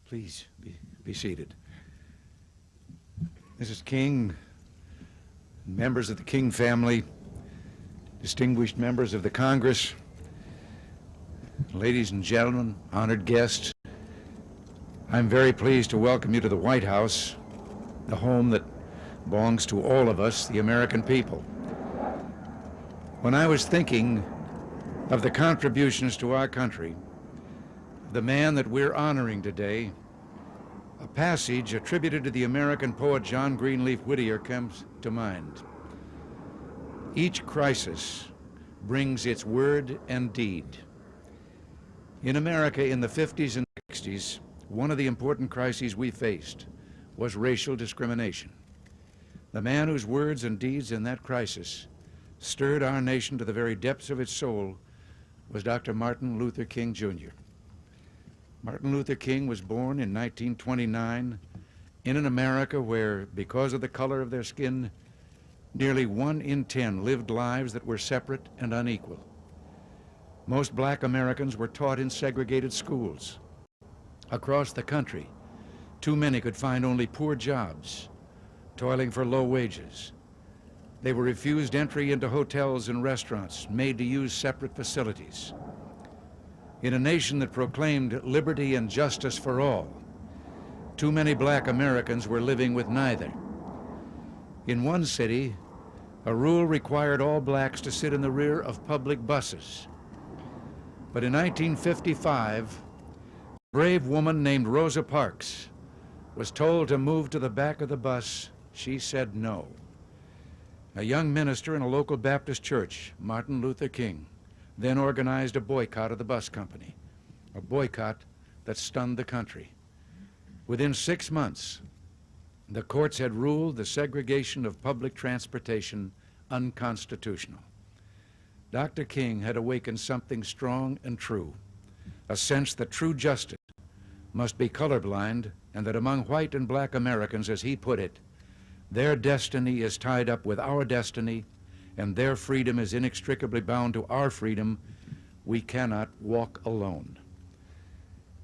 Please be seated. Mrs. King, members of the King family, distinguished members of the Congress, ladies and gentlemen, honored guests, I'm very pleased to welcome you to the White House, the home that belongs to all of us, the American people. When I was thinking of the contributions to our country, the man that we're honoring today, a passage attributed to the American poet John Greenleaf Whittier comes to mind. Each crisis brings its word and deed. In America in the 50s and 60s, one of the important crises we faced was racial discrimination. The man whose words and deeds in that crisis stirred our nation to the very depths of its soul was Dr. Martin Luther King, Jr. Martin Luther King was born in 1929 in an America where, because of the color of their skin, nearly 1 in 10 lived lives that were separate and unequal. Most black Americans were taught in segregated schools. Across the country, too many could find only poor jobs, toiling for low wages. They were refused entry into hotels and restaurants, made to use separate facilities. In a nation that proclaimed liberty and justice for all, too many black Americans were living with neither. In one city, a rule required all blacks to sit in the rear of public buses. But in 1955, a brave woman named Rosa Parks was told to move to the back of the bus. She said no. A young minister in a local Baptist church, Martin Luther King, then organized a boycott of the bus company, a boycott that stunned the country. Within 6 months, the courts had ruled the segregation of public transportation unconstitutional. Dr. King had awakened something strong and true, a sense that true justice must be colorblind, and that among white and black Americans, as he put it, their destiny is tied up with our destiny, and their freedom is inextricably bound to our freedom. We cannot walk alone.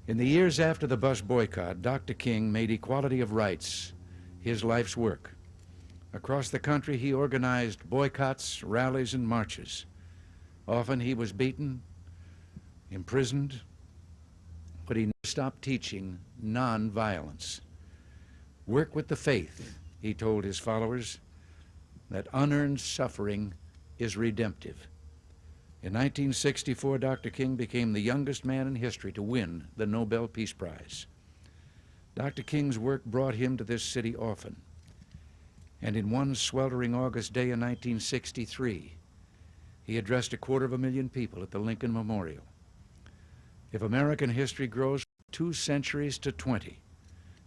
In the years after the bus boycott, Dr. King made equality of rights his life's work. Across the country, he organized boycotts, rallies, and marches. Often he was beaten, imprisoned, but he never stopped teaching nonviolence. Work with the faith, he told his followers, that unearned suffering is redemptive. In 1964, Dr. King became the youngest man in history to win the Nobel Peace Prize. Dr. King's work brought him to this city often. And in one sweltering August day in 1963, he addressed 250,000 people at the Lincoln Memorial. If American history grows from 2 centuries to 20,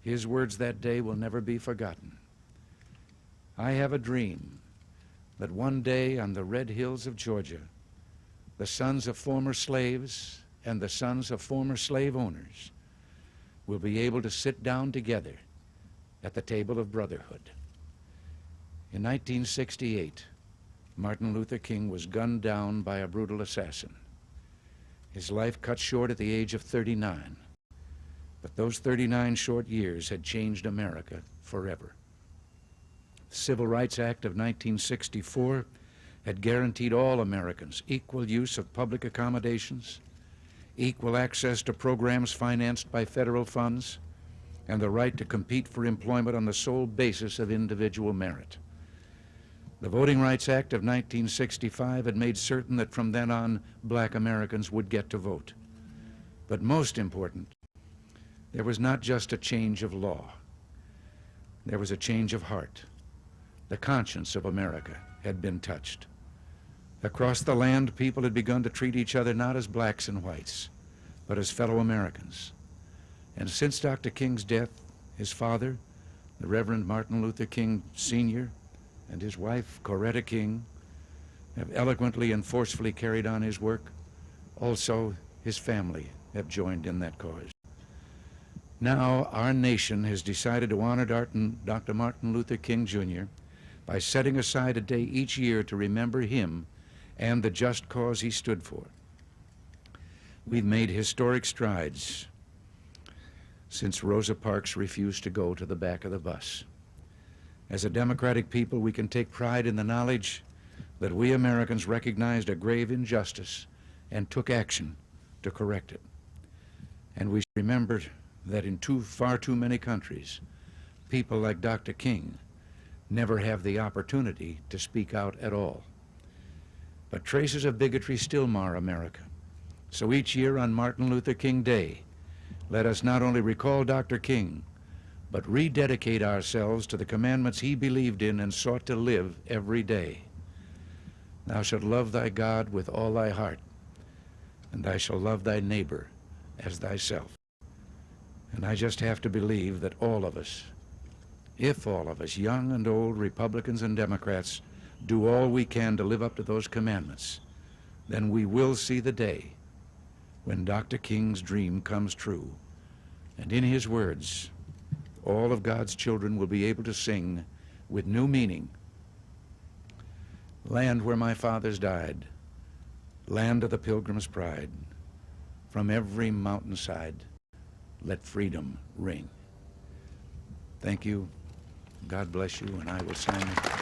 his words that day will never be forgotten. I have a dream that one day on the red hills of Georgia, the sons of former slaves and the sons of former slave owners will be able to sit down together at the table of brotherhood. In 1968, Martin Luther King was gunned down by a brutal assassin. His life cut short at the age of 39. But those 39 short years had changed America forever. The Civil Rights Act of 1964 had guaranteed all Americans equal use of public accommodations, equal access to programs financed by federal funds, and the right to compete for employment on the sole basis of individual merit. The Voting Rights Act of 1965 had made certain that from then on, black Americans would get to vote. But most important, there was not just a change of law. There was a change of heart. The conscience of America had been touched. Across the land, people had begun to treat each other not as blacks and whites, but as fellow Americans. And since Dr. King's death, his father, the Reverend Martin Luther King Sr., and his wife, Coretta King, have eloquently and forcefully carried on his work. Also, his family have joined in that cause. Now, our nation has decided to honor Dr. Martin Luther King, Jr. by setting aside a day each year to remember him and the just cause he stood for. We've made historic strides. since Rosa Parks refused to go to the back of the bus. As a democratic people, we can take pride in the knowledge that we Americans recognized a grave injustice and took action to correct it. And we remembered that in far too many countries, people like Dr. King never have the opportunity to speak out at all. But traces of bigotry still mar America. So each year on Martin Luther King Day, let us not only recall Dr. King, but rededicate ourselves to the commandments he believed in and sought to live every day. Thou shalt love thy God with all thy heart, and thou shalt love thy neighbor as thyself. And I just have to believe that all of us, if all of us, young and old, Republicans and Democrats, do all we can to live up to those commandments, then we will see the day when Dr. King's dream comes true. And in his words, all of God's children will be able to sing with new meaning, land where my fathers died, land of the pilgrim's pride, from every mountainside, let freedom ring. Thank you. God bless you, and I will sign it.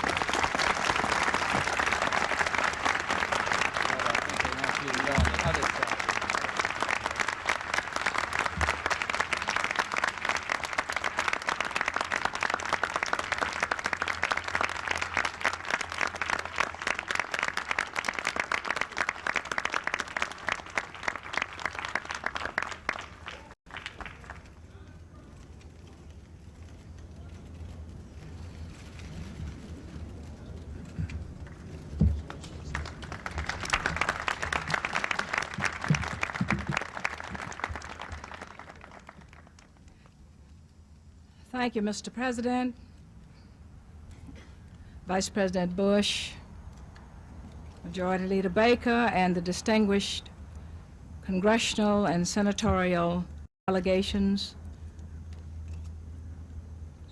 Thank you, Mr. President, Vice President Bush, Majority Leader Baker, and the distinguished congressional and senatorial delegations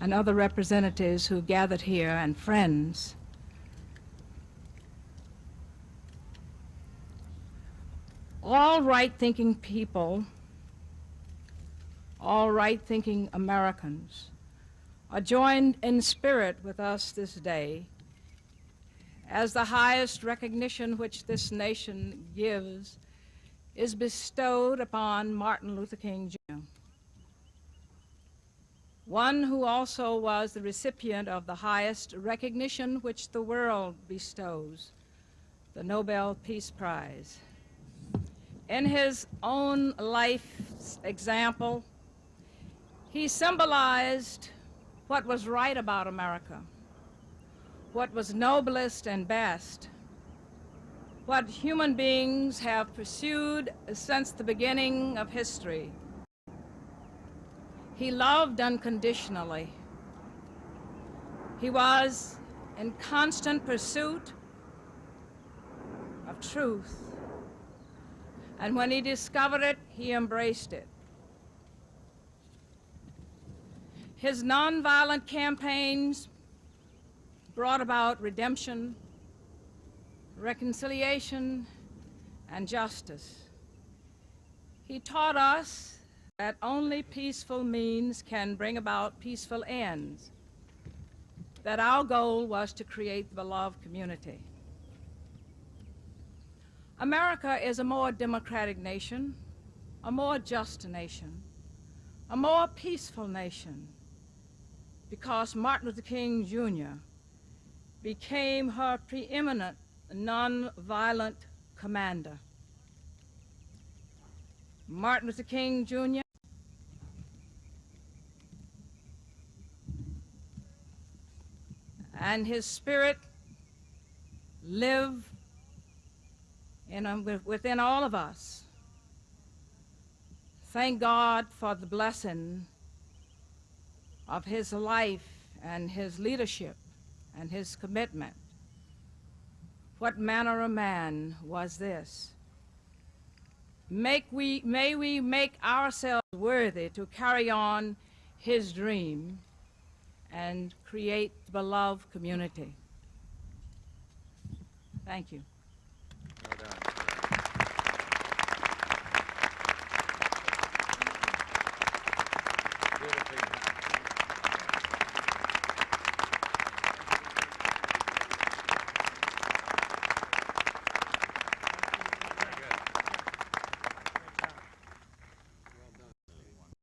and other representatives who gathered here, and friends. All right-thinking people, all right-thinking Americans are joined in spirit with us this day as the highest recognition which this nation gives is bestowed upon Martin Luther King Jr., one who also was the recipient of the highest recognition which the world bestows, the Nobel Peace Prize. In his own life's example, he symbolized what was right about America, what was noblest and best, what human beings have pursued since the beginning of history. He loved unconditionally. He was in constant pursuit of truth, and when he discovered it, he embraced it. His nonviolent campaigns brought about redemption, reconciliation, and justice. He taught us that only peaceful means can bring about peaceful ends, that our goal was to create the beloved community. America is a more democratic nation, a more just nation, a more peaceful nation, because Martin Luther King Jr. became her preeminent nonviolent commander. Martin Luther King Jr. and his spirit live within all of us. Thank God for the blessing of his life and his leadership and his commitment. What manner of man was this? May we make ourselves worthy to carry on his dream and create the beloved community. Thank you.